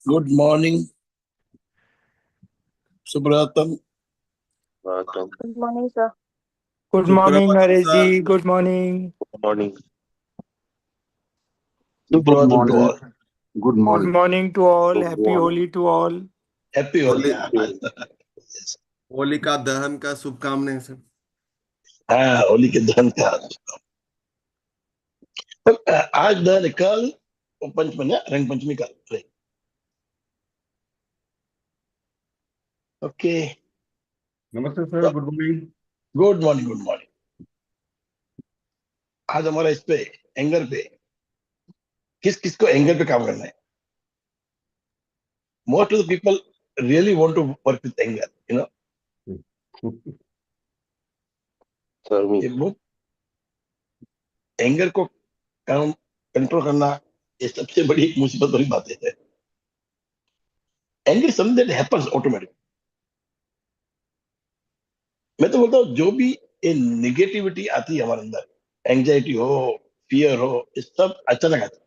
Good morning, Subratam. Welcome. Good morning, sir. Good morning, Suprabatam Naresh sir. ji. Good morning. Good morning. Good Suprabatam to morning. all. Good Good morning. morning to all. Good Happy morning. Holi to all. Happy Holi. Holy Yes. Holika दहन का शुभकामनाएं sir. हाँ, होली के दहन का। तो आज दहन कल पंचमी है, रंग पंचमी कल। ओके, नमस्ते sir, good morning. Good morning, good morning. आज हमारा इस पे एंगर पे किस किस को एंगर पे काम करना है। Most of the people really want to work with anger, you know. sir, me. ये बुक एंगर को काम कंट्रोल करना, ये सबसे बड़ी एक मुसीबत वाली बात है। Anger is something that happens automatic. मैं तो बोलता हूँ जो भी ये निगेटिविटी आती है हमारे अंदर, एंजाइटी हो, फियर हो, ये सब अचानक आता है।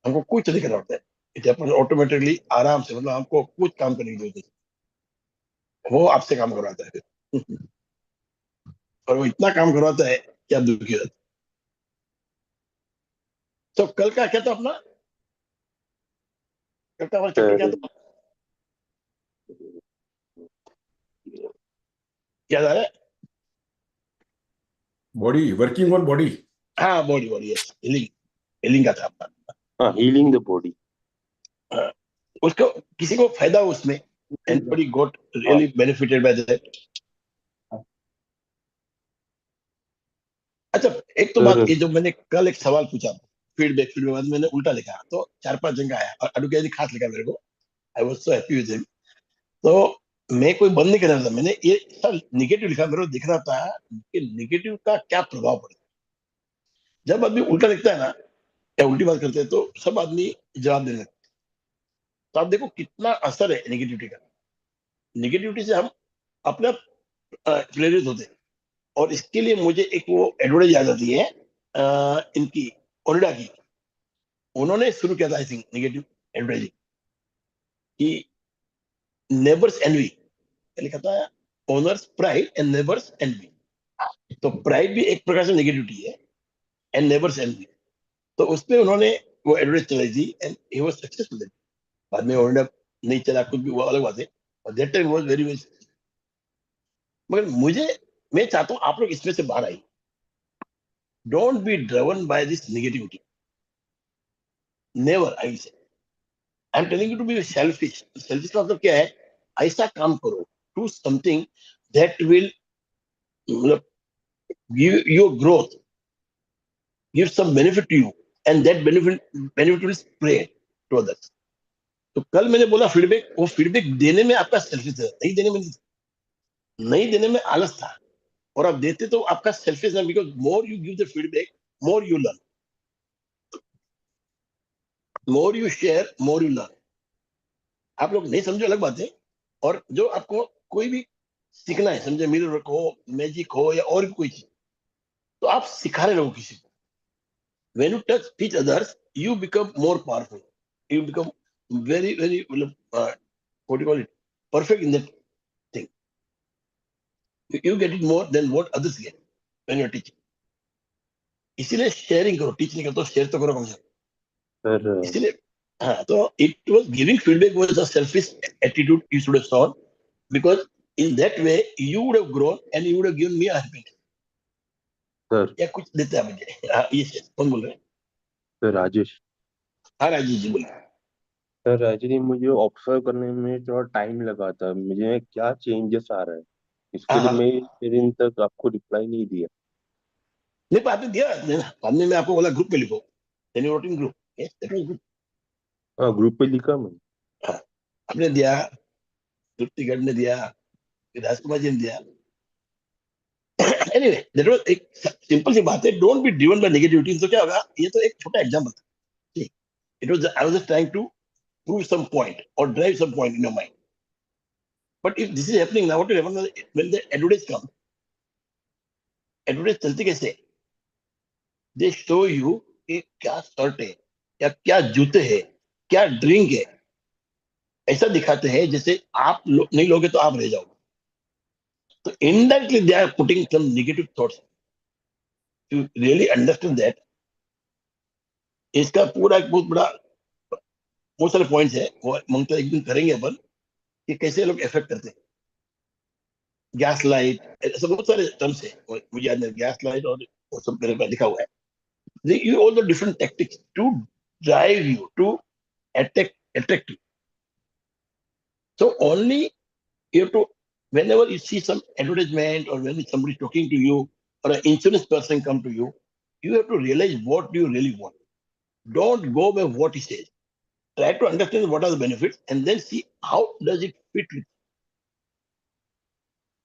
हमको कुछ नहीं करना होता है, इट हैपेंस ऑटोमेटिकली, आराम से। मतलब हमको कुछ काम करने की जरूरत नहीं, वो आपसे काम करवाता है फिर। और वो इतना काम करवाता है कि आप दुखी हो जाते हैं। तो कल का क्या था अपना, कल का हमारा चैप्टर क्या था, याद आ रहा है? Body, working on body. हाँ, body body, yes, healing, healing का था अपना। Healing the body. हाँ, उसको किसी को फायदा हो उसमें, anybody got really benefited by that. अच्छा, एक तो बात, Sir, ये जो मैंने कल एक सवाल पूछा, फीडबैक फीडबैक बाद मैंने उल्टा लिखा, तो 4-5 जगह आया और अडुके जी खास लिखा मेरे को। I was so happy with him. तो मैं कोई बंद नहीं कर रहा था, मैंने ये सर निगेटिव लिखा, मेरे को दिख रहा था कि निगेटिव का क्या प्रभाव पड़ेगा। जब आदमी उल्टा लिखता है ना, या उल्टी बात करते हैं, तो सब आदमी जवाब देने लगते हैं। तो आप देखो कितना असर है निगेटिविटी का। निगेटिविटी से हम अपने आप प्रेरित होते हैं। और इसके लिए मुझे एक वो एडवर्टाइज याद आती है, इनकी ओनिडा की। उन्होंने शुरू किया था आई थिंक निगेटिव एडवर्टाइजिंग कि नेबर्स एनवी, लिखा था owners pride and neighbours envy. तो प्राइड भी एक प्रकार से नेगेटिविटी है, एंड नेबर्स एनवी। तो उसमें उन्होंने वो एडवर्टाइज चलाई थी, एंड ही वाज सक्सेसफुल। बाद में ओनिडा नहीं चला, कुछ भी, वो अलग बात है। और that time was very very. मगर मुझे, मैं चाहता हूँ आप लोग इसमें से बाहर आइए। Don't be driven by this negativity, never. I am telling you to be selfish. Selfish का मतलब क्या है? ऐसा काम करो, डू समथिंग दैट विल, मतलब give your growth, give some benefit to you, and that benefit will spread to others. तो कल मैंने बोला फीडबैक, वो फीडबैक देने में आपका सेल्फिश है, नहीं देने में नहीं देने में आलस था। और आप देते तो आपका सेल्फिश है, because more you give the feedback, more you learn, more you share, more you learn. आप लोग नहीं समझो अलग बात है। और जो आपको कोई भी सीखना है, समझे, मिरर वर्क हो, मैजिक हो, या और भी कोई चीज, तो आप सिखा रहे हो किसी को। when you teach others, you become more powerful, you become very very, what do you call it, perfect in that thing. You get it more than what others get when you're teaching. इसीलिए sharing करो, teach नहीं करो तो share तो करो कम से कम। sir, इसीलिए हाँ, तो it was giving feedback was a selfish attitude you should have shown, because in that way you would have grown and you would have given me a happiness. sir, या कुछ देता है मुझे। हाँ, ये कौन बोल रहे हैं? sir, Rajesh. हाँ, राजीव जी बोलिए। सर एक्चुअली मुझे ऑब्जर्व करने में थोड़ा टाइम लगा था, मुझे क्या चेंजेस आ रहा है इसके हाँ लिए हाँ, मैं इतने दिन तक आपको रिप्लाई नहीं दिया। नहीं, बाद में दिया, बाद में मैं आपको बोला ग्रुप पे लिखो, then you wrote in group. Yes, that was good. हाँ, ग्रुप पे लिखा मैं। हाँ, आपने दिया, तृप्तिगढ़ ने दिया, फिर राजकुमार जी ने दिया। एनीवे, दैट वाज एक सिंपल सी बात है, don't be driven bye negativity. तो क्या होगा, ये तो एक छोटा एग्जांपल था। ठीक, it was, I was just trying to prove some point or drive some point in your mind. But if this is happening now, what will happen when the advertise come? Advertise चलती कैसे? They show you कि क्या shirt है, या क्या जूते हैं, क्या ड्रिंक है, ऐसा दिखाते हैं जैसे आप नहीं लोगे तो आप रह जाओगे. तो indirectly they are putting some negative thoughts. To really understand that, इसका पूरा एक बहुत बड़ा, बहुत सारे पॉइंट्स है, वो मंगता एक दिन करेंगे अपन कि कैसे लोग इफेक्ट करते हैं. गैस लाइट, ऐसे बहुत सारे टर्म्स है, मुझे याद नहीं, गैस लाइट और वो सब मेरे पास लिखा हुआ है. They use all the different tactics to drive you, to attract you. So only you have to, whenever you see some advertisement or when somebody talking to you or an insurance person come to you, you have to realize what do you really want. Don't go by what he says. Try to understand what are the benefits and then see how does it fit with you.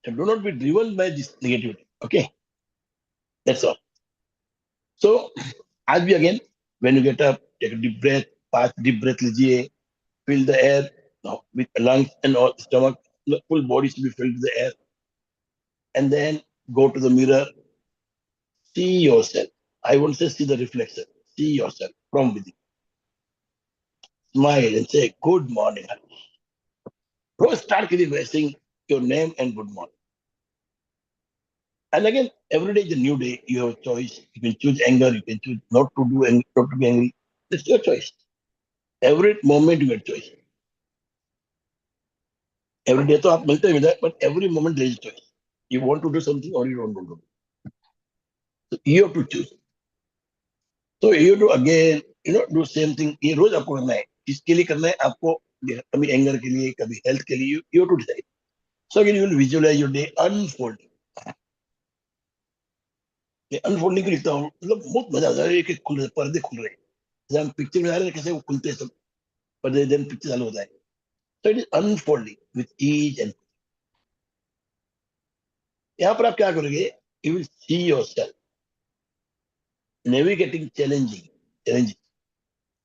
And do not be driven by this negativity. Okay, that's all. So आज भी again, when you get up, take a deep breath, 5 deep breath लीजिए, fill the air now with lungs and all stomach, the full body should be filled with the air, and then go to the mirror, see yourself. I won't say see the reflection, see yourself from within. Smile and say good morning. First start by saying your name and good morning. And again, every day is a new day. You have a choice. You can choose anger. You can choose not to do angry, not to be angry. It's your choice. Every moment you get choice. Every day तो आप मिलते हैं, but every moment there is a choice. You want to do something or you don't want to do. So you have to choose. So you have to again, do same thing. ये रोज आपको करना है. किसके लिए करना है आपको? कभी एंगर के लिए, कभी हेल्थ के लिए. You have to decide. So again, you will visualize your day unfolding. ये अनफोल्डिंग को लिखता हूँ, मतलब बहुत मजा आता है कि खुल रहे, पर्दे खुल रहे हैं. जैसे हम पिक्चर में आ रहे हैं कैसे वो खुलते हैं सब पर्दे, देन पिक्चर चालू होता है. So it is unfolding with each and. यहाँ पर आप क्या करोगे? You will see yourself navigating challenges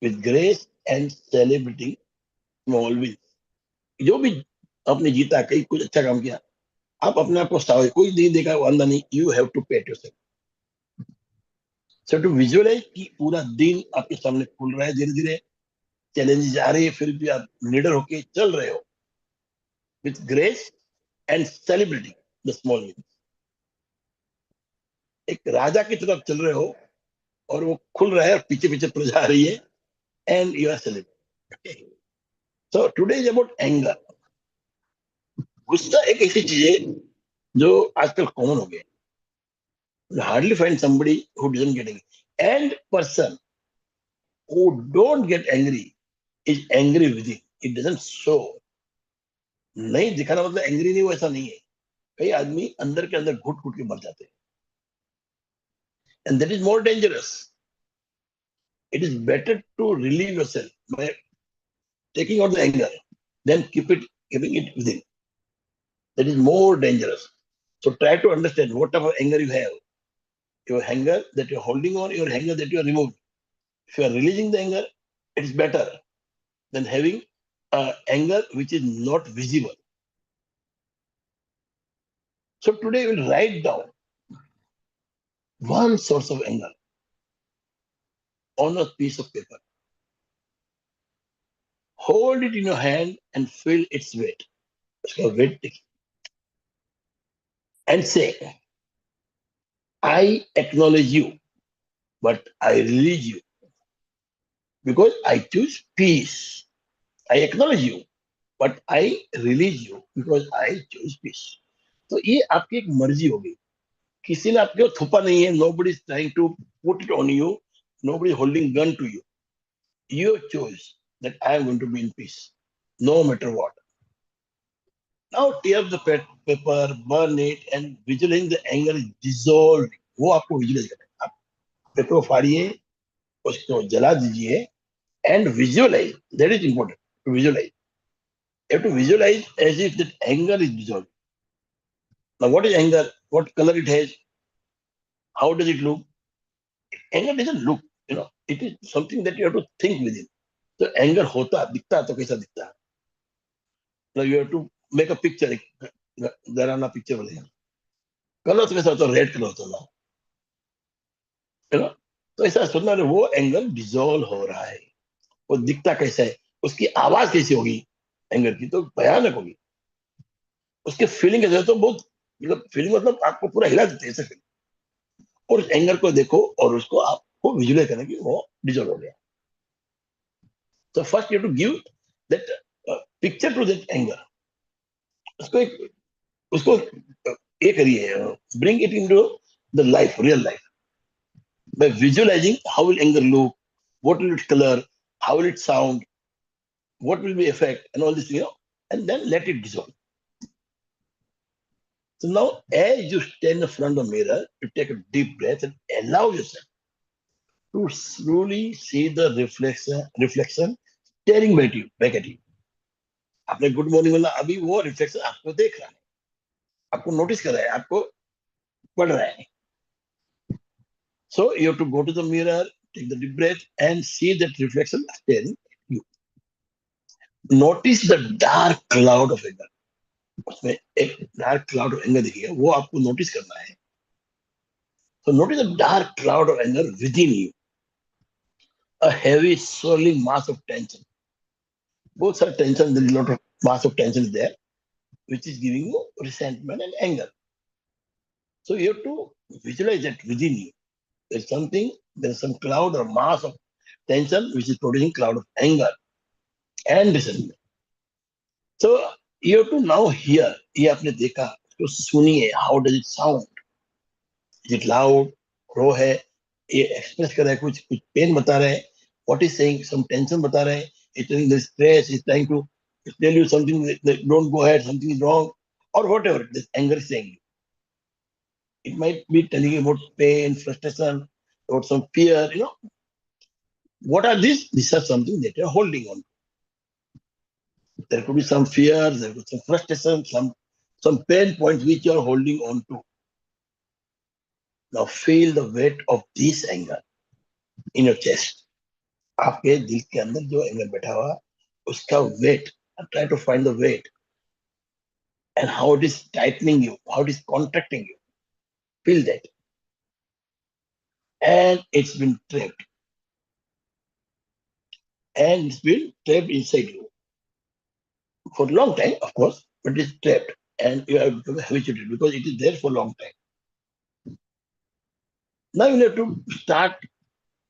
with grace and celebrating small wins. जो भी आपने जीता, कहीं कुछ अच्छा काम किया, आप अपने आप को सावे, कोई नहीं देखा वो अंधा नहीं. You have to pat yourself. So to visualize कि पूरा दिन आपके सामने खुल रहा है, धीरे धीरे चैलेंजेस आ रही है, फिर भी आप निडर होके चल रहे हो with grace and celebrating the small wins. एक राजा की तरफ चल रहे हो और वो खुल रहा है और पीछे पीछे प्रजा आ रही है, and you are celebrating. Okay. So today is about anger. गुस्सा एक ऐसी चीज है जो आजकल कॉमन हो गया. You hardly find somebody who doesn't get angry. And person who don't get angry is angry within. It doesn't show. नहीं दिखाना मतलब एंग्री नहीं, वो ऐसा नहीं है. कई आदमी अंदर के अंदर घुट घुट के मर जाते हैं. And that is more dangerous. It is better to relieve yourself by taking out the anger than keeping it within. That is more dangerous. So try to understand what type of anger you have. Your anger that you're holding on, your anger that you are removing. If you are releasing the anger, it is better than having anger which is not visible. So today we'll write down one source of anger on a piece of paper. Hold it in your hand and feel its weight. उसका weight देखिए. And say, I acknowledge you, but I release you because I choose peace. I acknowledge you, but I release you because I choose peace. तो ये आपकी एक मर्जी होगी. किसी ने आपके थोपा नहीं है. Nobody is trying to put it on you. Nobody is holding gun to you. You choose that I am going to be in peace, no matter what. Now tear up the paper, burn it, and visualize the anger is dissolving. वो आपको visualise करना है. आप paper को फाड़िए, उसको जला दीजिए, and visualize. That is important. To visualize. You have to visualize as if that anger is dissolved. Now, what is anger? What color it has? How does it look? Anger doesn't look. It is something that you have to think within. So anger होता दिखता तो कैसा दिखता है? Now you have to make a picture. डरावना picture बनेगा. Colour तो कैसा होता है? रेड कलर होता है. तो ऐसा सुनना है, वो एंगर डिसॉल्व हो रहा है. वो दिखता कैसा है? उसकी आवाज कैसी होगी? एंगर की, तो भयानक होगी। उसके फीलिंग कैसे तो बहुत, मतलब फीलिंग मतलब आपको पूरा हिला देते हैं ऐसे फीलिंग। और उस एंगर को देखो और उसको आपको विजुअलाइज करना कि वो डिजॉल्व हो गया। तो first you to give that picture to that anger. उसको एक, उसको ये करिए, bring it into the life, real life, by visualizing how will anger look, what will its color, how will it sound, what will be effect, and all this, and then let it dissolve. So now, as you stand in front of the mirror, you take a deep breath and allow yourself to slowly see the reflection staring back at you. आपने good morning बोला, अभी वो reflection आपको देख रहा है, आपको notice कर रहा है, आपको पढ़ रहा है. So you have to go to the mirror, take the deep breath, and see that reflection staring at you. Notice the dark cloud of anger. उसमें एक डार्क क्लाउड ऑफ एंगर दिखेगा, वो आपको नोटिस करना है. So notice the dark cloud of anger within you, a heavy swirling mass of tension. Both are tension, there is a lot of mass of tension is there, which is giving you resentment and anger. So you have to visualize that within you. There's something, there's some cloud or mass of tension which is producing cloud of anger and resentment. So you have to now hear, ये आपने देखा, तो सुनिए, how does it sound? Is it loud, रो है, ये express कर रहा है, कुछ कुछ पेन बता रहा है, what is saying, some tension बता रहा है, it's telling the stress, it's trying to tell you something that don't go ahead, something is wrong, or whatever this anger is saying. It might be telling you about pain, frustration, about some fear, What are these? These are something that you're holding on. There could be some fear, there could be some frustration, some pain points which you're holding on to. Now feel the weight of this anger in your chest. आपके दिल के अंदर जो anger बैठा हुआ, उसका weight, try to find the weight and how it is tightening you, how it is contracting you. Feel that. And it's been trapped. And it's been trapped inside you. For a long time, of course, but it's trapped. And you have become habituated because it is there for a long time. Now you have to start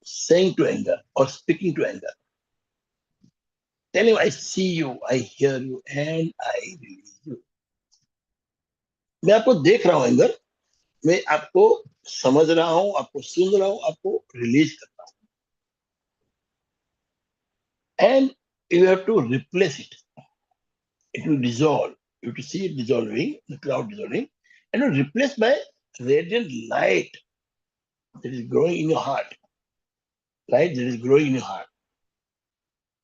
saying to anger or speaking to anger. Tell him, I see you, I hear you, and I release you. मैं आपको देख रहा हूं anger, मैं आपको समझ रहा हूं, आपको सुन रहा हूं, आपको रिलीज कर रहा हूं. And you have to replace it. It will dissolve. You have to see it dissolving, the cloud dissolving, and it will replace by radiant light that is growing in your heart. Light that is growing in your heart.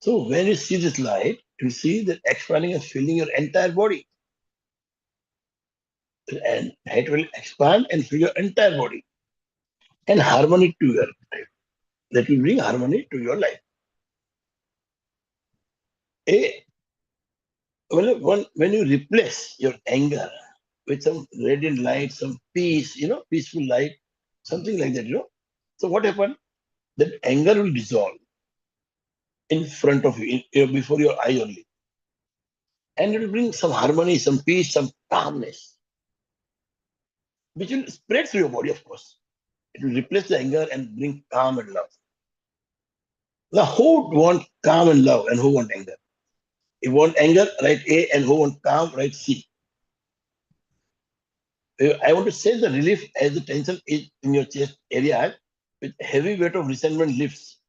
So when you see this light, you see that expanding and filling your entire body. And it will expand and fill your entire body. And harmony to your life. That will bring harmony to your life. When you replace your anger with some radiant light, some peace, peaceful light, something like that, So what happened? That anger will dissolve in front of you, before your eye only. And it will bring some harmony, some peace, some calmness, which will spread through your body, of course. It will replace the anger and bring calm and love. Now, who want calm and love and who want anger? You want anger, write A, and who want calm, write C. I want to say the relief as the tension is in your chest area with heavy weight of resentment lifts.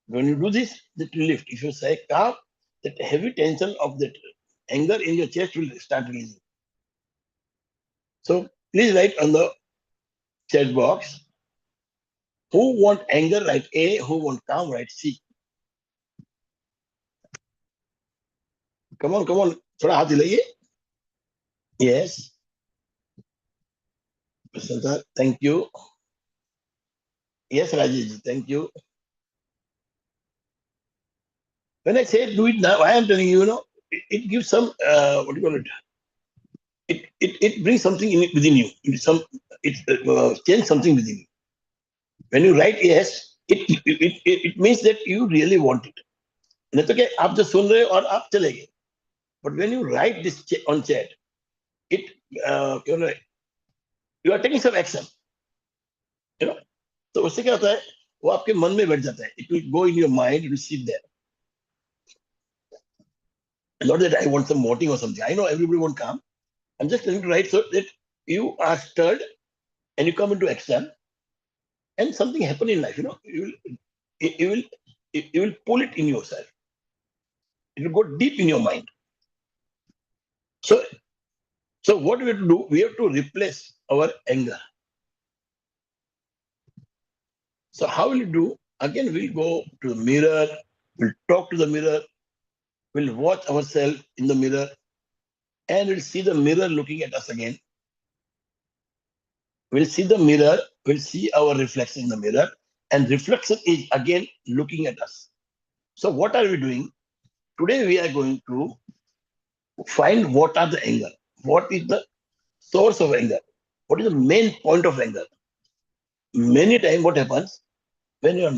When you do this, that will lift. If you say calm, that heavy tension of that anger in your chest will start releasing. So please write on the chat box, who want anger, write A, who want calm, write C. Come on. थोड़ा हाथ हिलाइए. Yes. Prasanta, thank you. Yes, Rajesh, thank you. When I say do it now, I am telling you, it gives some, what do you call it? It brings something within you. It change something within you. When you write yes, it means that you really want it. नहीं तो क्या आप जो सुन रहे हो और आप चले गए. But when you write this on chat, it you are taking some action. तो उससे क्या होता है, वो आपके मन में बैठ जाता है. It will go in your mind, it will sit there. Not that I want some voting or something. I know everybody won't come. I'm just trying to write so that you are stirred and you come into action and something happen in life. You will pull it in yourself. It will go deep in your mind. So what we have to do, we have to replace our anger. So how will you do? Again, we'll go to the mirror, we'll talk to the mirror, we'll watch ourselves in the mirror, and we'll see the mirror looking at us again. We'll see the mirror, we'll see our reflection in the mirror, and reflection is again looking at us. So what are we doing? Today we are going to find what are the anger. What is the source of anger? What is the main point of anger? Many times what happens, when you are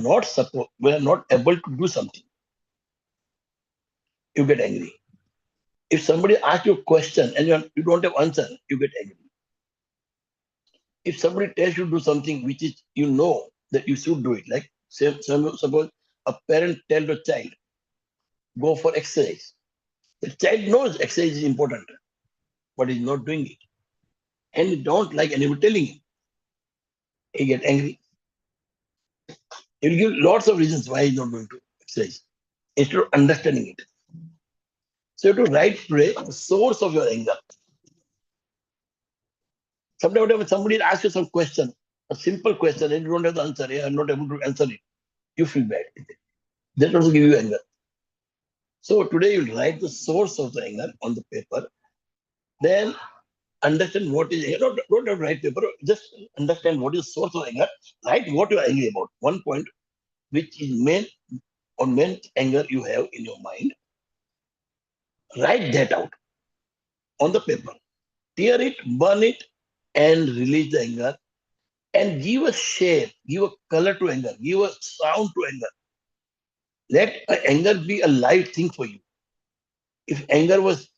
not able to do something, you get angry. If somebody asks you a question and you don't have answer, you get angry. If somebody tells you to do something which is you know that you should do it, like suppose a parent tells a child, go for exercise. The child knows exercise is important, but he's not doing it. And he don't like anybody telling him. He get angry. He will give lots of reasons why he's not going to exercise, instead of understanding it. So you have to write today the source of your anger. Sometimes when somebody asks you some question, a simple question, and you don't have the answer, you are not able to answer it, you feel bad. That also give you anger. So today you'll write the source of the anger on the paper. Then understand what is anger. Don't have to write paper, just understand what is the source of anger. Write what you are angry about. One point which is main anger you have in your mind. Write that out on the paper. Tear it, burn it, and release the anger. And give a shape, give a color to anger, give a sound to anger. Let anger be a live thing for you. If anger was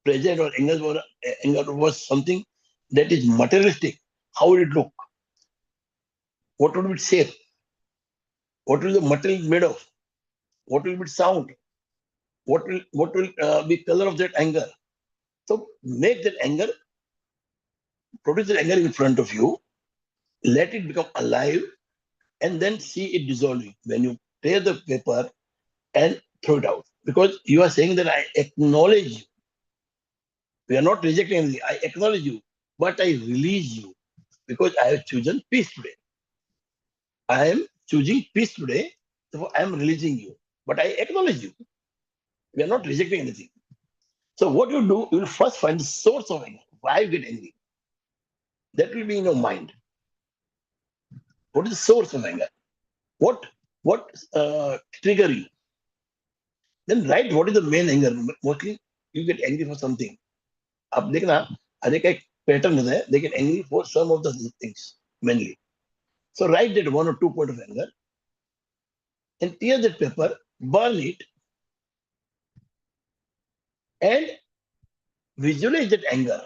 present or anger was something that is materialistic, how would it look? What would it shape? What will the material made of? What will it sound? What will be color of that anger? So make that anger, produce that anger in front of you, let it become alive, and then see it dissolving. When you tear the paper and throw it out, because you are saying that I acknowledge you. We are not rejecting anything. I acknowledge you, but I release you because I have chosen peace today. I am choosing peace today, therefore I am releasing you, but I acknowledge you. We are not rejecting anything. So what you do, you will first find the source of anger. Why you get angry? That will be in your mind. What is the source of anger? What trigger you? Then write what is the main anger. Mostly you get angry for something. आप देखना अनेक एक pattern है. They get angry for some of the things mainly. So write that 1 or 2 point of anger and tear that paper, burn it, and visualize that anger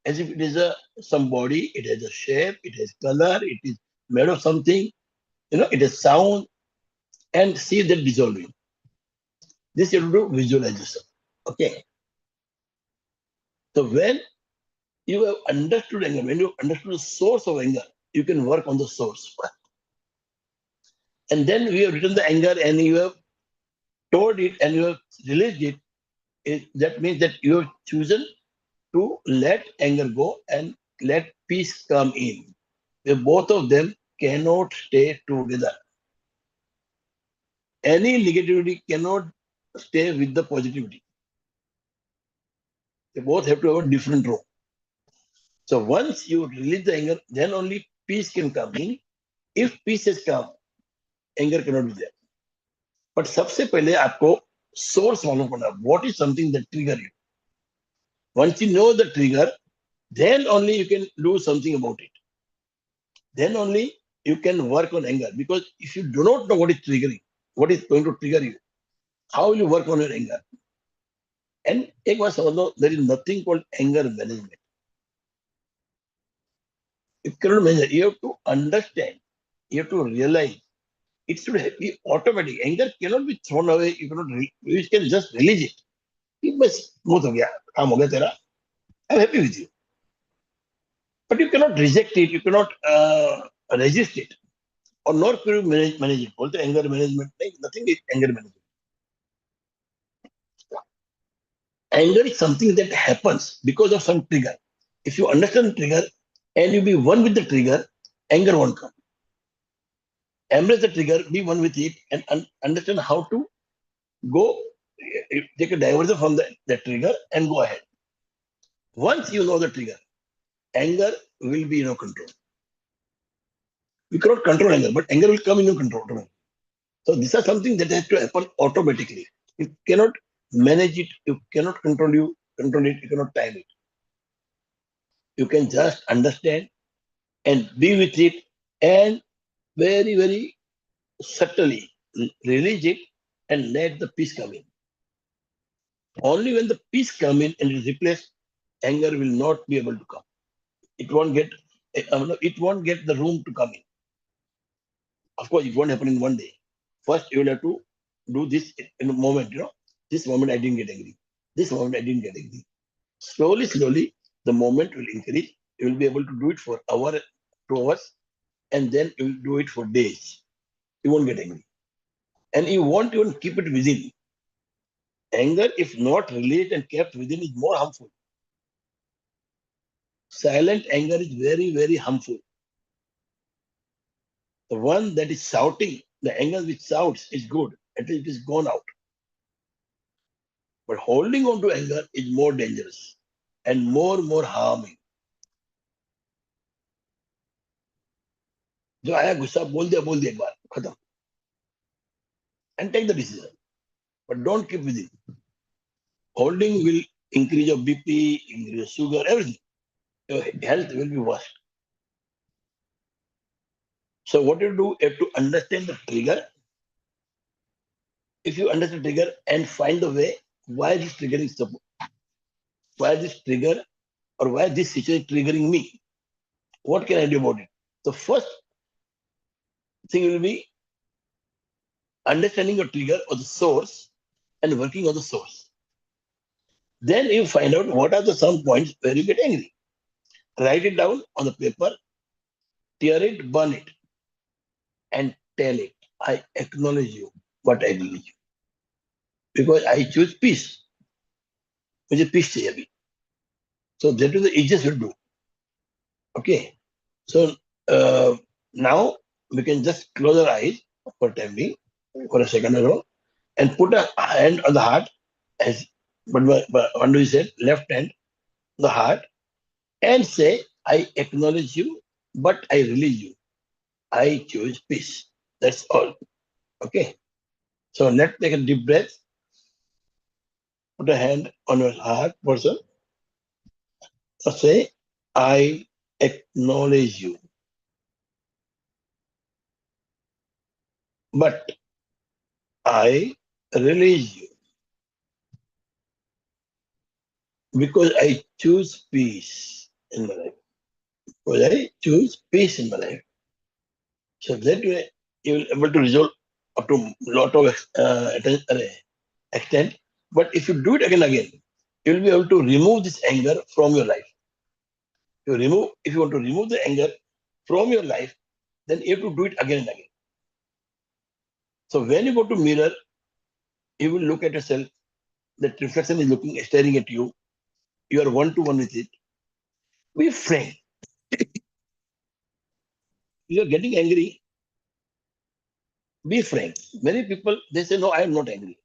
as if it is some body. It has a shape, it has color, it is made of something. It has sound, and see that dissolving. This you have to do visualization. Okay. So when you have understood anger, when you have understood the source of anger, you can work on the source. And then we have written the anger and you have told it and you have released it. That means that you have chosen to let anger go and let peace come in. Where both of them cannot stay together. Any negativity cannot stay with the positivity. They both have to have a different role. So once you release the anger, then only peace can come in. If peace has come, anger cannot be there. But सबसे पहले आपको source मालूम पड़ना. What is something that trigger you? Once you know the trigger, then only you can do something about it. Then only you can work on anger. Because if you do not know what is triggering, what is going to trigger you, how will you work on your anger? And एक बात समझ लो, there is nothing called anger management. You cannot manage. You have to understand. You have to realize. It should be automatic. Anger cannot be thrown away. You cannot. You can just release it. You बस बहुत हो गया, काम हो गया तेरा. I'm happy with you. But you cannot reject it. You cannot resist it. Or nor can you manage it. बोलते anger management नहीं. Nothing is anger management. Anger is something that happens because of some trigger. If you understand the trigger and you be one with the trigger, anger won't come. Embrace the trigger, be one with it, and understand how to go, take a diversion from the trigger and go ahead. Once you know the trigger, anger will be in your control. You cannot control anger, but anger will come in your control. So these are something that has to happen automatically. You cannot manage it, you cannot control it, you cannot time it. You can just understand and be with it and very, very subtly release it and let the peace come in. Only when the peace come in and is replaced, anger will not be able to come. It won't get the room to come in. Of course, it won't happen in one day. First, you will have to do this in a moment, This moment I didn't get angry. This moment I didn't get angry. Slowly, slowly, the moment will increase. You will be able to do it for an hour, 2 hours, and then you will do it for days. You won't get angry. And you won't even keep it within. Anger, if not released and kept within, is more harmful. Silent anger is very, very harmful. The one that is shouting, the anger which shouts is good. At least it is gone out. But holding on to anger is more dangerous and more harming. जो आया गुस्सा बोल दिया एक बार खत्म. And take the decision. But don't keep with it. Holding will increase your BP, increase your sugar, everything. Your health will be worse. So what you do, you have to understand the trigger. If you understand the trigger and find the way, why this trigger is support, why this trigger or why this situation is triggering me, what can I do about it? The first thing will be understanding your trigger or the source and working on the source. Then you find out what are the some points where you get angry. Write it down on the paper, tear it, burn it, and tell it, I acknowledge you, what I believe. Because I choose peace. मुझे peace चाहिए अभी. So that is the easiest way to do. Okay. So now we can just close our eyes for time being, for a second or so, and put a hand on the heart, as Andu said, left hand on the heart, and say, I acknowledge you, but I release you. I choose peace. That's all. Okay. So let's take a deep breath. Put a hand on your heart, person. Say, I acknowledge you, but I release you because I choose peace in my life. Because I choose peace in my life. So that way you will be able to resolve up to a lot of extent. But if you do it again, you will be able to remove this anger from your life. If you want to remove the anger from your life, then you have to do it again and again. So when you go to mirror, you will look at yourself. That reflection is staring at you. You are one-to-one with it. Be frank. You are getting angry. Be frank. Many people, they say, no, I am not angry.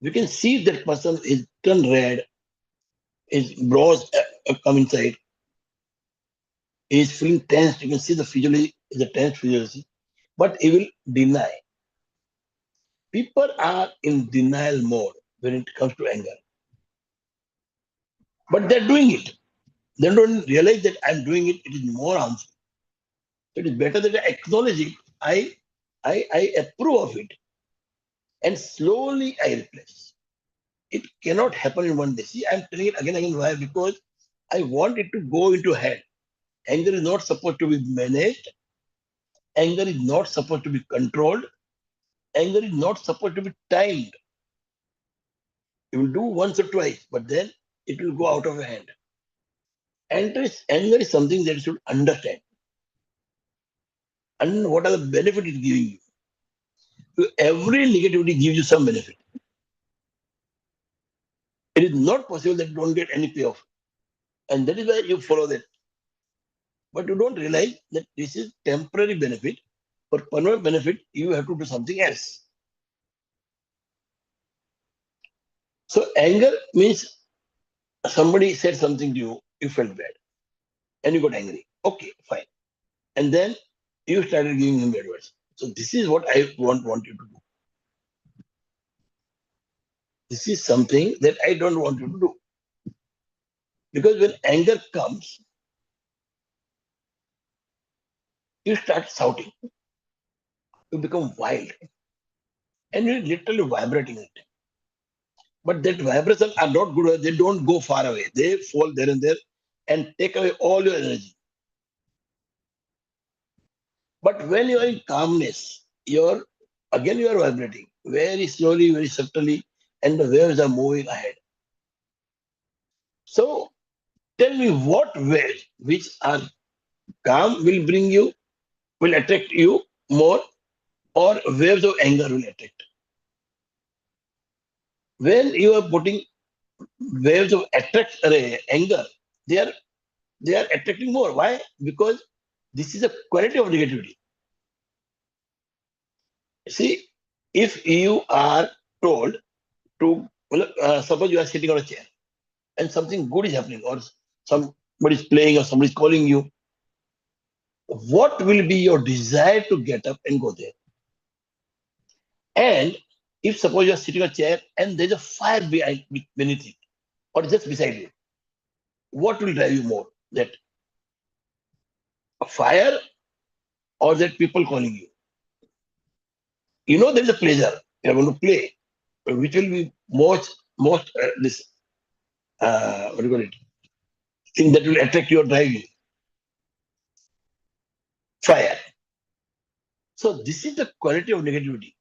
You can see that person is turned red, his brows come inside, he is feeling tense. You can see the physiology is a tense physiology, but he will deny. People are in denial mode when it comes to anger. But they're doing it. They don't realize that I'm doing it, it is more harmful. So it is better that I acknowledge it, I approve of it, and slowly I replace. it cannot happen in one day. See, I'm telling it again and again. Why? Because I want it to go into head. Anger is not supposed to be managed. Anger is not supposed to be controlled. Anger is not supposed to be timed. You will do once or twice, but then it will go out of your hand. Anger is something that you should understand. And what are the benefits it's giving you? So every negativity gives you some benefit. It is not possible that you don't get any payoff. And that is why you follow that. But you don't realize that this is temporary benefit. For permanent benefit, you have to do something else. So anger means somebody said something to you, you felt bad, and you got angry. Okay, fine. And then you started giving him bad words. So this is what I want you to do. This is something that I don't want you to do. Because when anger comes, you start shouting. You become wild. And you're literally vibrating it. But that vibration are not good. They don't go far away. They fall there and take away all your energy. But when you are in calmness, you are vibrating very slowly, very subtly, and the waves are moving ahead. So tell me what waves which are calm will attract you more, or waves of anger will attract. When you are putting waves of anger, they are attracting more. Why? Because this is a quality of negativity. See, if you are told to, suppose you are sitting on a chair and something good is happening, or somebody is playing, or somebody is calling you, what will be your desire to get up and go there? And if suppose you are sitting on a chair and there's a fire beneath it, or just beside you, what will drive you more? That a fire or that people calling you? You know there is a pleasure. You are going to play, which will be most what do you call it? Thing that will attract you or drive you. Fire. So this is the quality of negativity.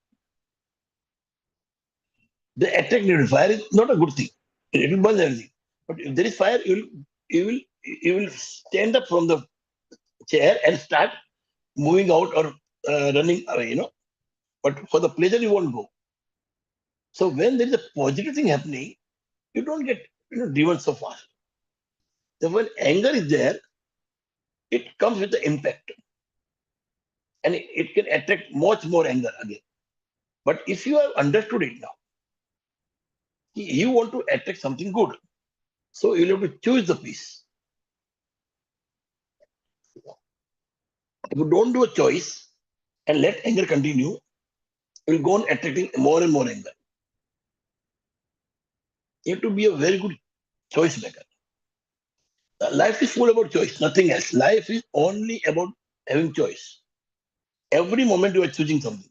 The attract negativity. Fire is not a good thing. It will burn everything. But if there is fire, you will stand up from the chair and start moving out or running away. But for the pleasure, you won't go. So when there is a positive thing happening, you don't get driven so fast. So when anger is there, it comes with the impact, and it can attract much more anger again. But if you have understood it now, you want to attract something good, so you have to choose the peace. If you don't do a choice and let anger continue, you will go on attracting more and more anger. You have to be a very good choice maker. Life is full about choice, nothing else. Life is only about having choice. Every moment you are choosing something.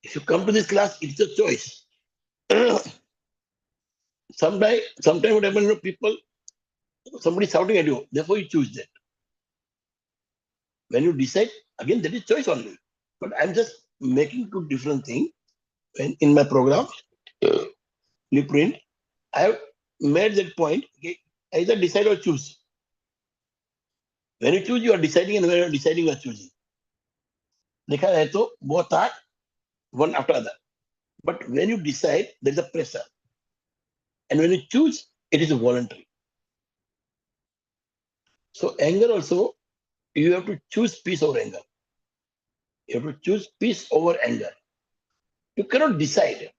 If you come to this class, it's a choice. Sometime what happens, somebody shouting at you, therefore you choose that. When you decide, again, that is choice only. But I'm just making two different things. In my program, Blueprint, I have made that point. Okay, either decide or choose. When you choose, you are deciding, and when you are deciding, you are choosing. देखा है तो both are one after other. But when you decide, there is a pressure. And when you choose, it is voluntary. So anger also, you have to choose peace over anger. You have to choose peace over anger. You cannot decide.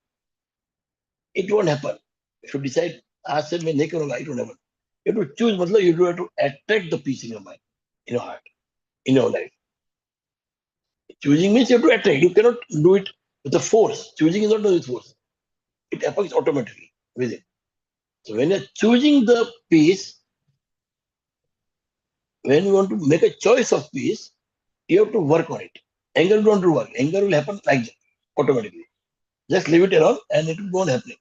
It won't happen. If you decide, it won't happen. You have to choose, you have to attract the peace in your mind, in your heart, in your life. Choosing means you have to attract. You cannot do it with a force. Choosing is not done with force. It happens automatically within. So when you're choosing the peace, when you want to make a choice of peace, you have to work on it. Anger don't do work. Anger will happen like that, automatically. Just leave it alone and it will go on happening.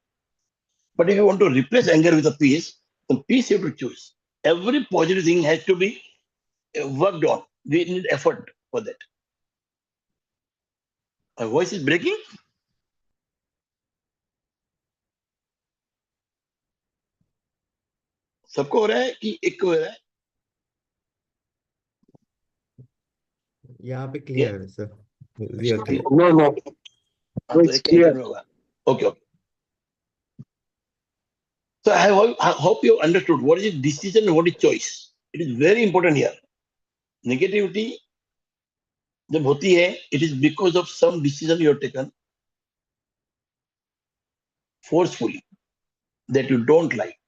But if you want to replace anger with a peace, then peace you have to choose. Every positive thing has to be worked on. We need effort for that. My voice is breaking. सबको हो रहा है कि एक को हो रहा है? यहाँ पे क्लियर है sir, we are clear. No, no. हाँ, तो It's एक clear. इंटरव्यू होगा. Okay, okay. So I hope you understood what is decision and what is choice. It is very important here. Negativity जब होती है, it is because of some decision you have taken forcefully that you don't like.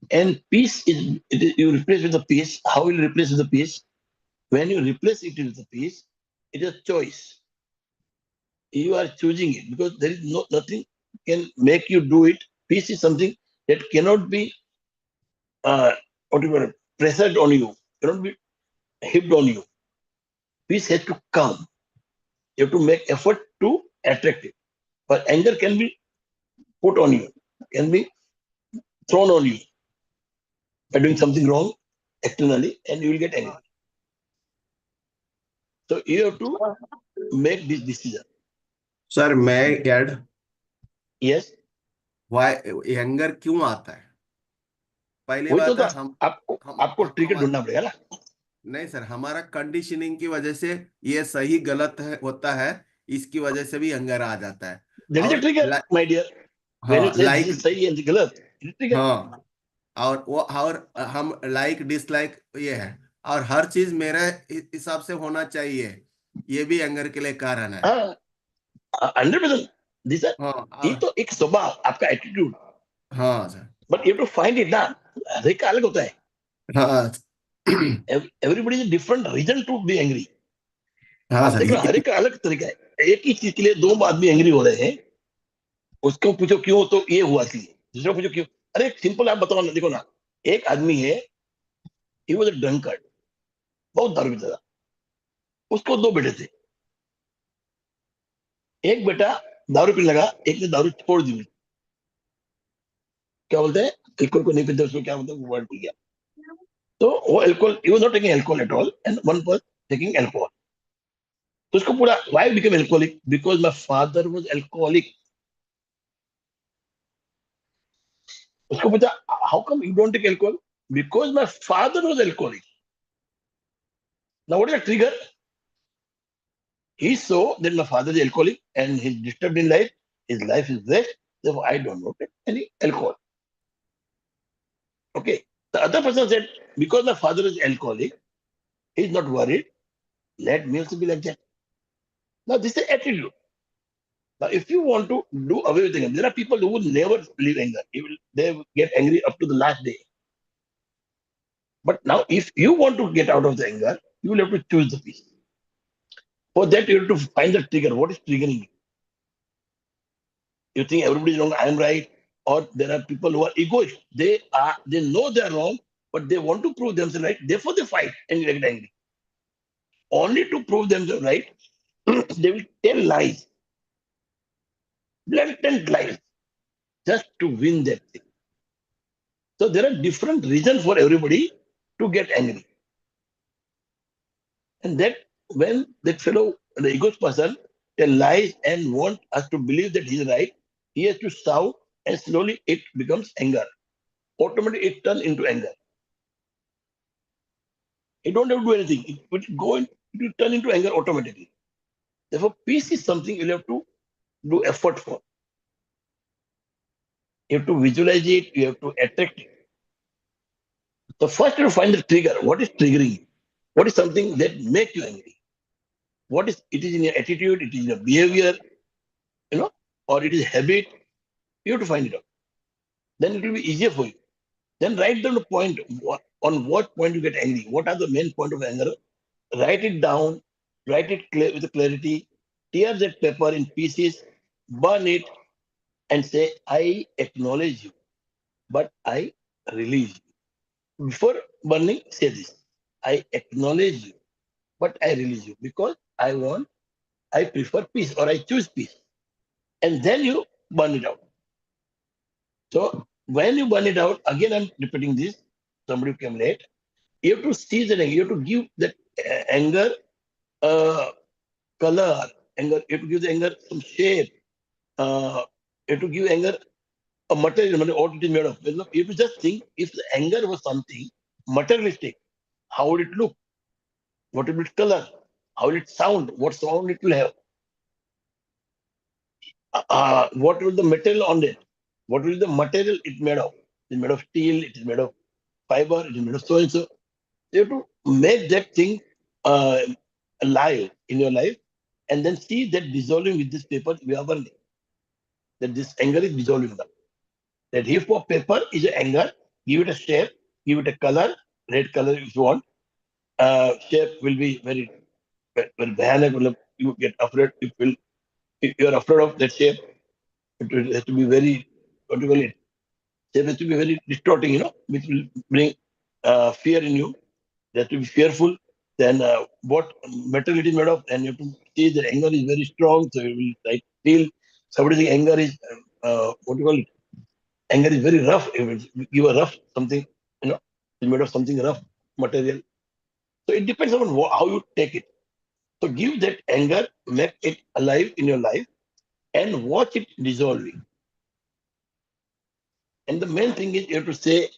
And peace you replace with the peace. How will you replace with the peace? When you replace it with the peace, it is a choice. You are choosing it because there is nothing can make you do it. Peace is something that cannot be pressured on you, cannot be heaped on you. Peace has to come. You have to make effort to attract it. But anger can be put on you, can be thrown on you by doing something wrong externally, and you will get angry. So you have to make this decision. Sir मैं add Yes, Y anger क्यों आता है? पहली वही तो बात है था. हम आपको ट्रिगर हमारा ढूंढना पड़ेगा ना. नहीं सर, हमारा कंडीशनिंग की वजह से ये सही गलत है होता है, इसकी वजह से भी एंगर आ जाता है। That is a और trigger, my dear. When you हाँ say this लाइक is सही and गलत, it is trigger. हाँ और वो और हम लाइक डिसलाइक ये है, और हर चीज मेरे हिसाब से होना चाहिए, ये भी एंगर के लिए कारण है। हाँ, 100%. This is हाँ ये तो एक स्वभाव, आपका एटीट्यूड. हाँ sir, But you have to find it ना. हर एक का अलग होता है. हाँ Everybody is a different reason to be angry. हाँ आप सर, देखना हर एक का अलग तरीका है. एक ही चीज के लिए दो आदमी एंग्री हो रहे हैं, उसको पूछो क्यों, तो ये हुआ इसलिए. दूसरे को पूछो क्यों. अरे सिंपल आप बताओ ना. देखो ना, एक आदमी है, he was a drunkard, बहुत दारू पीता था. उसको दो बेटे थे. एक बेटा दारू पीने लगा, एक ने दारू छोड़ दी. क्या बोलते हैं, अल्कोहल को नहीं पीते, उसको क्या बोलते हैं, वर्ड भूल गया. तो वो alcohol, he was not taking alcohol at all, and one was taking alcohol. तो उसको पूरा why became alcoholic? Because my father was alcoholic. उसको पूछा how come you don't take alcohol? Because my father was alcoholic. Now what is the trigger? He saw that my father is alcoholic and he's disturbed in life. His life is wrecked. Therefore, I don't want any alcohol. Okay. The other person said, because my father is alcoholic, he's not worried. Let me also be like that. Now, this is attitude. Now, if you want to do away with anger, there are people who will never leave anger. They will get angry up to the last day. But now, if you want to get out of the anger, you will have to choose the peace. For that, you have to find the trigger. What is triggering you? You think everybody is wrong, I am right. Or there are people who are egoist. They know they are wrong, but they want to prove themselves right. Therefore, they fight and get angry. Only to prove themselves right, they will tell lies. Blatant lies. Just to win that thing. So there are different reasons for everybody to get angry. And that when that fellow, the egoist person, tell lies and want us to believe that he is right, he has to shout, and slowly it becomes anger. Automatically it turns into anger. You don't have to do anything. It will turn into anger automatically. Therefore, peace is something you'll have to do effort for. You have to visualize it, you have to attract it. So first you find the trigger. What is triggering you? What is something that makes you angry? What is it is in your attitude, it is in your behavior, or it is habit. You have to find it out. Then it will be easier for you. Then write down the point, on what point you get angry. What are the main point of anger? Write it down, write it with clarity, tear that paper in pieces, burn it, and say, I acknowledge you, but I release you. Before burning, say this, I acknowledge you, but I release you because I prefer peace or I choose peace. And then you burn it out. So when you burn it out, again I'm repeating this, somebody who came late, you have to see that anger, you have to give that anger color, anger, you have to give the anger some shape, you have to give anger a material, what it is made of. You have to just think, if the anger was something materialistic, how would it look? What will it color? How will it sound? What sound it will have? What will the material on it? What will the material it made of? It is made of steel, it is made of fiber, it is made of so and so. You have to make that thing alive in your life and then see that dissolving with this paper we are burning. That this anger is dissolving now. That heap of paper is an anger, give it a shape, give it a color, red color if you want. Shape will be very, very bhayanak, you get afraid, if you are afraid of that shape, it will have to be very, what do you call it? Shape has to be very distorting, which will bring fear in you. You have to be fearful. Then what metal it is made of, and you have to see that anger is very strong. So you will like feel somebody think anger is what do you call it? Anger is very rough. It will give a rough something, it's made of something rough material. So it depends on how you take it. So give that anger, make it alive in your life, and watch it dissolving. And the main thing is you have to say,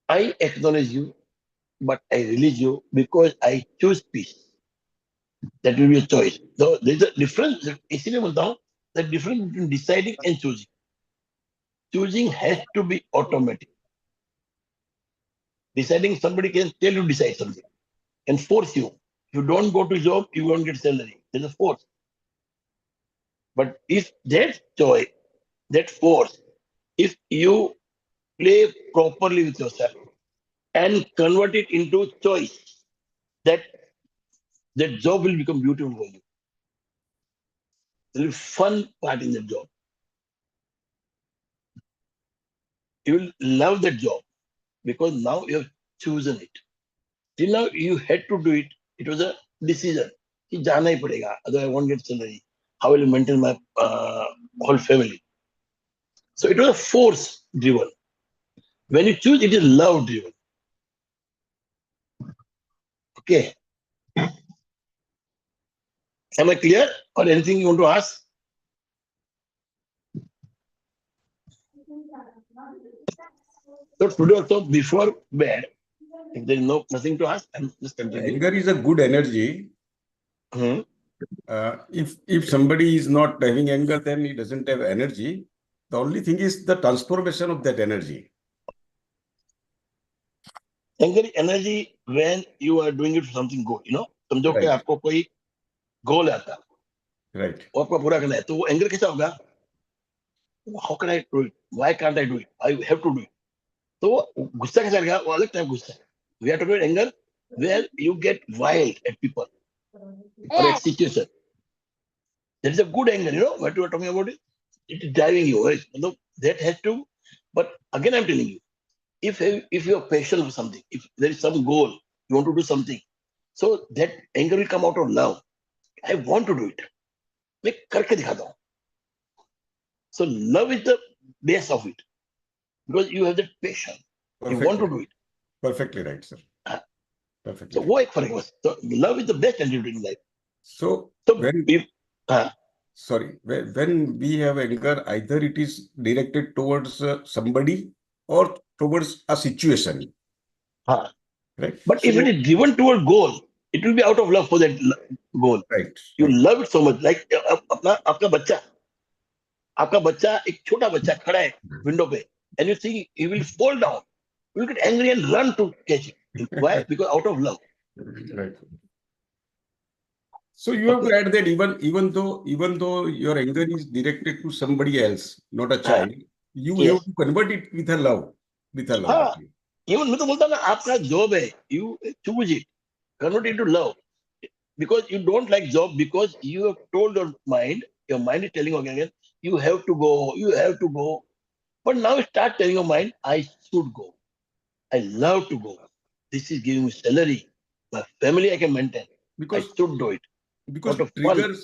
I acknowledge you, but I release you because I choose peace. That will be a choice. So there's a difference, the difference between deciding and choosing. Choosing has to be automatic. Deciding, somebody can tell you decide something, can force you. If you don't go to job, you won't get salary. There's a force. But if that choice, that force, if you play properly with yourself and convert it into choice, that job will become beautiful for you. There will be fun part in that job. You will love that job because now you have chosen it. Till now you had to do it. It was a decision. कि जाना ही पड़ेगा. Otherwise I won't get salary. How will I maintain my whole family? So it was a force driven. When you choose, it is love driven. Okay. Am I clear? Or anything you want to ask? So today also before bed, if there is nothing to ask, I'm just continuing. Anger is a good energy. Hmm. If somebody is not having anger, then he doesn't have energy. The only thing is the transformation of that energy. Anger is energy when you are doing it for something good, समझो कि Right. आपको कोई गोल आता Right. वो आपको पूरा करना है तो वो एंगर कैसा होगा? How can I do it? Why can't I do it? I have to do it. तो वो गुस्सा कैसा रहेगा? वो अलग टाइप गुस्सा है. We are talking about anger where you get wild at people or at situation. That is a good anger, what you are talking about. It is driving you. Right? That has to. But again, I'm telling you, if you are passionate for something, if there is some goal, you want to do something, so that anger will come out of love. I want to do it. मैं करके दिखाता हूँ. So love is the base of it because you have that passion. You want to do it. Perfectly right, sir. So Perfectly. वो एक फर्क है बस. So love is the best attitude in life. So So when if when we have anger, either it is directed towards somebody or towards a situation. हाँ. Right. But So, if it is driven toward goal, it will be out of love for that goal. right. You right. love it so much. Like आपका बच्चा एक छोटा बच्चा खड़ा है window पे and you think he will fall down. You will get angry and run to catch it. Why? Because out of love. Right. So you have to add that even though your anger is directed to somebody else, not a child, you Yes. have to convert it with a love. हाँ. Even मैं तो बोलता हूँ ना आपका job है. You choose it. Convert it to love. Because you don't like job because you have told your mind is telling you again, you have to go. But now start telling your mind, I should go. I love to go. This is giving me salary. My family I can maintain. I Because should do it. because Out of fun.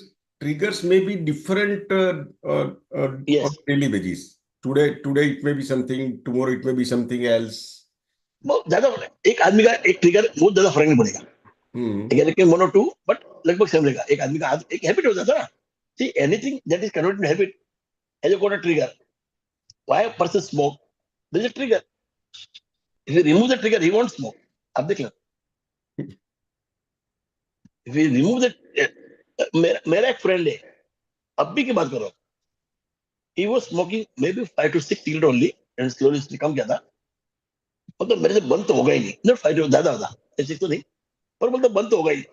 triggers may be different Yes. on daily basis. Today it may be something, tomorrow it may be something else. बहुत ज्यादा एक आदमी का एक trigger बहुत ज्यादा फर्क नहीं पड़ेगा. Hmm. Again, like 1 or 2, but लगभग सेम रहेगा. एक आदमी का एक हैबिट हो जाता है ना. See, anything that is converted to habit has got a trigger. Why a person smoke? There is a trigger. If you remove the trigger, he won't smoke. आप देख लो. If you remove the मेरा एक friend है, अभी की बात करो. He was smoking maybe 5 to 6 cigarettes only, and slowly कम किया था. मतलब मेरे से बंद तो होगा ही नहीं. Not 5 to ज्यादा होता. ऐसे तो नहीं. पर मतलब बंद तो होगा ही.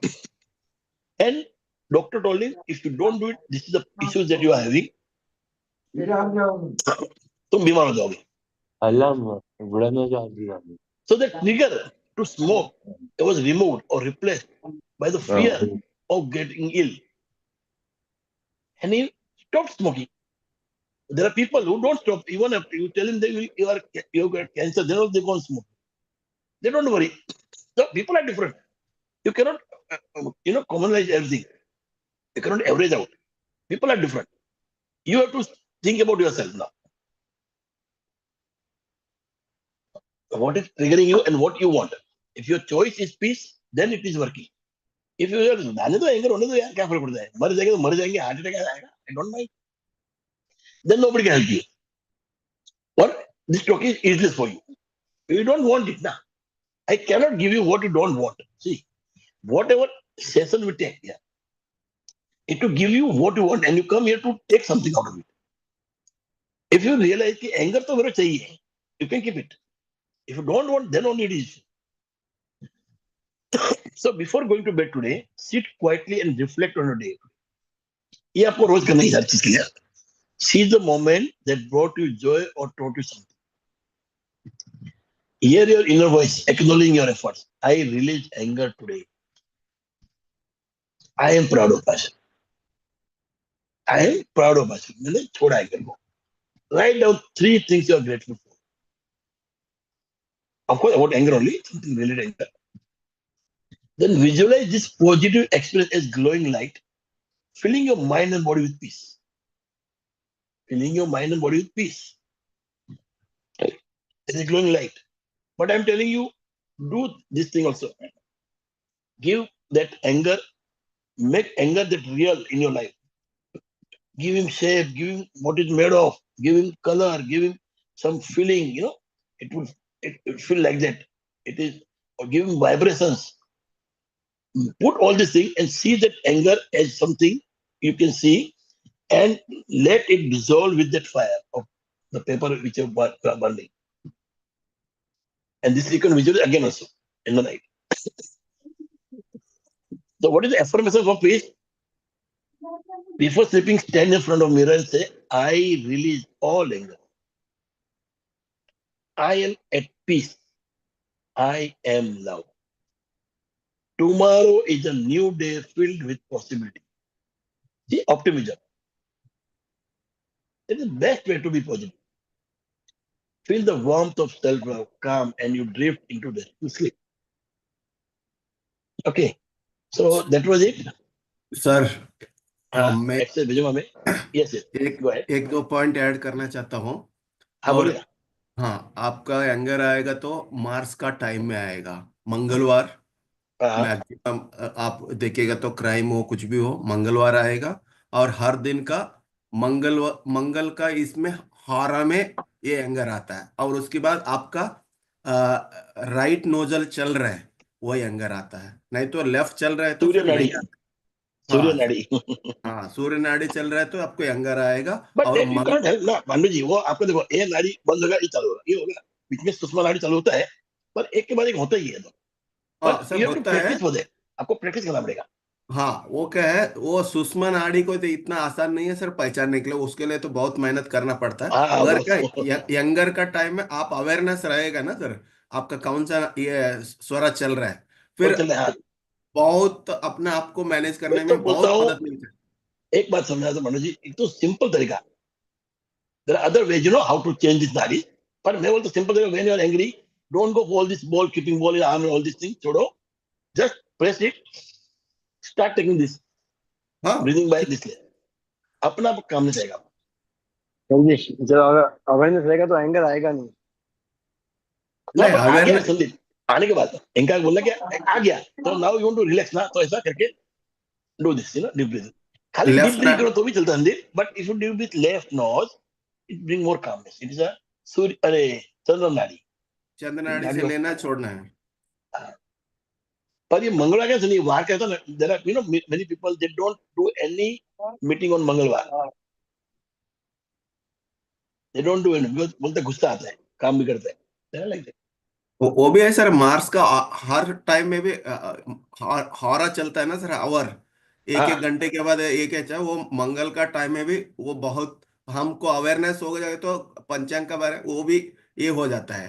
And doctor told him, if you don't do it, this is the issues that you are having. तुम बीमार हो जाओगे. अल्लाह बुरा ना जा दिया. So the trigger to smoke was removed or replaced by the fear of getting ill. And he stopped smoking. There are people who don't stop. Even if you tell them you got cancer, they don't, they won't smoke. They don't worry. So people are different. You cannot, commonalize everything. You cannot average out. People are different. You have to think about yourself now. What is triggering you and what you want. If your choice is peace, then it is working. If you are जाने दो anger होने दो यार क्या फर्क पड़ता है. मर जाएंगे तो मर जाएंगे, हार्ट अटैक आएगा. I don't mind. Then nobody can help you. Or this talk is useless for you. You don't want it now. I cannot give you what you don't want. See, whatever session we take here, it to give you what you want, and you come here to take something out of it. If you realize कि anger तो मेरे चाहिए, you can keep it. If you don't want, then only it is. So before going to bed today, sit quietly and reflect on your day. ये आपको रोज करना ही हर चीज के लिए. See the moment that brought you joy or taught you something. Hear your inner voice acknowledging your efforts. I released anger today. I am proud of myself. I am proud of myself. मैंने छोड़ा anger को. Write down 3 things you are grateful for. Of course, about anger only, something related to anger. Then visualize this positive experience as glowing light, filling your mind and body with peace. Filling your mind and body with peace. It's a glowing light. But I'm telling you, do this thing also. Give that anger, make anger that real in your life. Give him shape, give him what it's made of, give him color, give him some feeling, it will feel like that. It is, or give him vibrations. Put all these things and see that anger as something you can see, and let it dissolve with that fire of the paper which you are burning. And this you can visualize again also in the night. So what is the affirmation for peace? Before sleeping, stand in front of mirror and say, I release all anger. I am at peace. I am love. Tomorrow is a new day filled with possibility. See, optimism. It is the best way to be positive. Feel the warmth of self-love, calm, and you drift into the sleep. Okay. So that was it. Sir मैं Excel भेजो हमें. Yes, yes. Go ahead. एक दो point add करना चाहता हूँ. हाँ और बोलिए. हाँ, आपका एंगर आएगा तो मार्स का टाइम में आएगा. मंगलवार मैक्सिमम आप देखिएगा तो क्राइम हो कुछ भी हो, मंगलवार आएगा. और हर दिन का मंगल का इसमें हारा में ये एंगर आता है. और उसके बाद आपका राइट नोजल चल रहा है, वो एंगर आता है. नहीं तो लेफ्ट चल रहा है तो सूर्य फिर नहीं नाड़ी. आता. सूर्य हाँ नाड़ी. हाँ, सूर्य नाड़ी चल रहा है तो आपको एंगर आएगा. But और then you can't help ना भानु जी. वो आपको देखो, ये नाड़ी बंद होगा, ये चालू होगा, ये होगा. बीच में सुषमा नाड़ी चालू होता है, पर एक के बाद एक होता ही है. हाँ But सब you have to होता है. practice for that. आपको प्रैक्टिस करना पड़ेगा. हाँ, वो क्या है, वो सुषमा नाड़ी को तो इतना आसान नहीं है सर पहचानने के लिए. उसके लिए तो बहुत मेहनत करना पड़ता है. हाँ, अगर वो- क्या यंगर का टाइम में आप अवेयरनेस रहेगा ना सर, आपका कौन सा ये स्वरा चल रहा है, वो फिर चल रहा है. बहुत अपने आप को मैनेज करने मैं तो में बोलता बहुत हूँ, मदद मिलती है. एक बात समझा दो भानु जी. एक तो सिंपल तरीका. There are other ways, how to change this नाड़ी. पर मैं बोलता सिंपल तरीका. When you are angry, don't go for all this ball, keeping ball in arm and all these things. छोड़ो. Just press it. Start taking this. हाँ breathing by this, अपना काम नहीं जाएगा। संदेश, जब अवेयरनेस रहेगा तो एंगर आएगा नहीं। ना नहीं पर आ गया अवेयरनेस संदीप, आने के बाद इनका बोलना क्या आ गया, तो now you want to relax ना, तो ऐसा करके डू दिस, डीप ब्रीथिंग। खाली डीप लेफ्ट ब्रीथ करो तो भी चलता है Sandeep, but if you do with left nose it bring more calmness. It is a Surya, अरे चंद्र नाड़ी, चंद्रनाड़ी नाड़ी से ऑफ, लेना छोड़ना है। पर ये मंगलवार क्या संदीप, वहां क्या होता है, there are many people they don't do any meeting on मंगलवार, they don't do any, because बोलते गुस्सा आता है, काम भी करते हैं लाइक वो भी है सर, मार्स का हर टाइम में भी हॉरा चलता है ना सर, आवर एक एक हाँ घंटे के बाद एक एक वो मंगल का टाइम में भी वो बहुत हमको अवेयरनेस हो जाए तो पंचांग का बारे वो भी ये हो जाता है।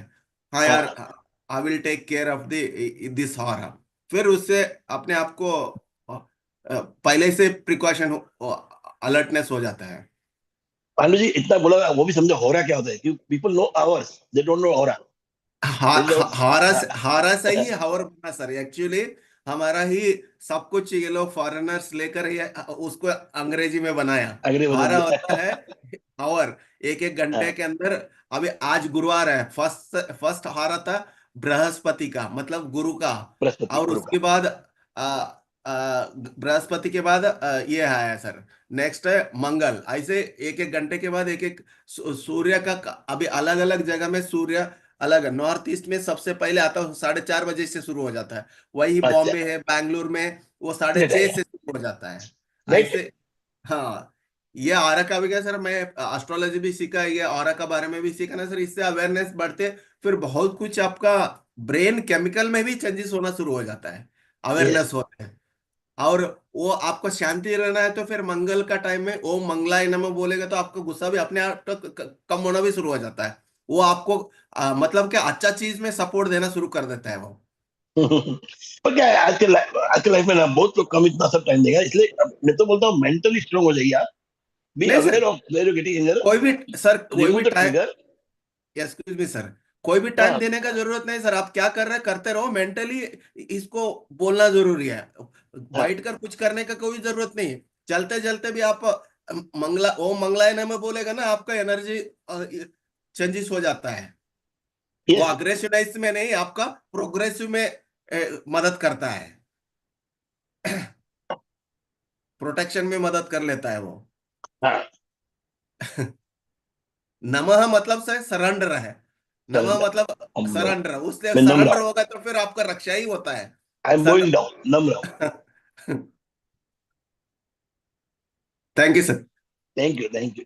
हाँ यार, हाँ I will take care of this हॉरा। फिर उससे अपने आप को पहले से प्रिकॉशन अलर्टनेस हो जाता है। पांडु जी इतना बोला, वो भी समझो हो रहा क्या होता है, कि people know hours, they don't know हो रहा। हारा सही है, हावर बना सर एक्चुअली हमारा ही सब कुछ ये लोग फॉरेनर्स लेकर ही उसको अंग्रेजी में बनाया। अग्रे बदल हारा होता दिया। है हावर, एक एक घंटे के अंदर। अभी आज गुरुवार है, फर्स्ट फर्स्ट हारा था बृहस्पति का, मतलब गुरु का। बृहस्पति और गुरु उसके का। बाद बृहस्पति के बाद ये आया सर, नेक्स्ट है मंगल। ऐसे एक एक घंटे के बाद एक एक सूर्य का अभी अलग अलग जगह में सूर्य अलग है। नॉर्थ ईस्ट में सबसे पहले आता है 4:30 बजे से शुरू हो जाता है। वही अच्छा बॉम्बे है, बैंगलोर में वो 6:30 नहीं से शुरू हो जाता है। नहीं, ऐसे हाँ, ये ऑरा का भी क्या सर, मैं एस्ट्रोलॉजी भी सीखा है, ये ऑरा का बारे में भी सीखा ना सर, इससे अवेयरनेस बढ़ते फिर बहुत कुछ आपका ब्रेन केमिकल में भी चेंजेस होना शुरू हो जाता है, यस अवेयरनेस होते हैं। और वो आपको शांति रहना है तो फिर मंगल का टाइम में ओम मंगलाय नमः बोलेगा तो आपका गुस्सा भी अपने आप तो कम होना भी शुरू हो जाता है। वो आपको मतलब क्या अच्छा चीज में सपोर्ट देना शुरू कर देता है वो। पर क्या है, आज के लाइफ में ना बहुत लोग कम इतना सब टाइम देगा, इसलिए मैं तो बोलता हूँ मेंटली स्ट्रांग हो जाइए आप, बी नहीं sir, aware of where you getting anger, कोई भी सर कोई रिमूव भी the time, trigger. Excuse me sir, कोई भी टाइम हाँ देने का जरूरत नहीं सर, आप क्या कर रहे हैं करते रहो, मेंटली इसको बोलना जरूरी है। हाँ बैठ कर कुछ करने का कोई जरूरत नहीं है। चलते चलते भी आप मंगला ओम मंगलाय नमः बोलेगा ना, आपका एनर्जी चेंजेस हो जाता है। वो यस अग्रेसिव में नहीं, आपका प्रोग्रेसिव में मदद करता है, प्रोटेक्शन में मदद कर लेता है वो। हाँ नमः मतलब से सरेंडर है, नमः सरेंडर, मतलब हम लोग, सरेंडर, उससे मैं नम रहा सरेंडर हूँ, होगा तो फिर आपका रक्षा ही होता है I am sir. Going down, नम रहा हूँ। Thank you sir. Thank you thank you.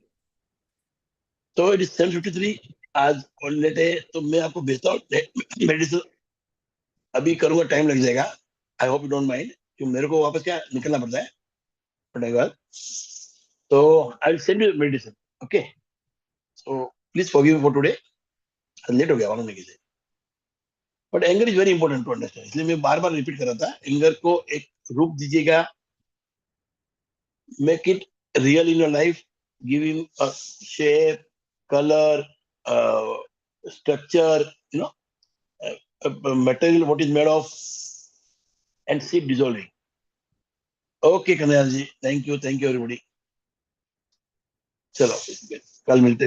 तो इट इज 7:53, आज हॉलीडे है, तो मैं आपको भेजता हूँ मेडिसिन, अभी करूंगा, टाइम लग जाएगा, I hope you don't mind, क्योंकि मेरे को वापस क्या निकलना पड़ता है पढ़ने के बाद, तो I will send you medicine, okay. So please forgive me for today, late हो गया मालूम नहीं कैसे, but anger is very important to understand, इसलिए मैं बार बार रिपीट कर रहा था, एंगर को एक रूप दीजिएगा, make it real in your life, give him a shape, colour, structure, you know, material what is made of, and see it dissolving. Okay, Kanayal ji, thank you everybody. चलो कल मिलते हैं।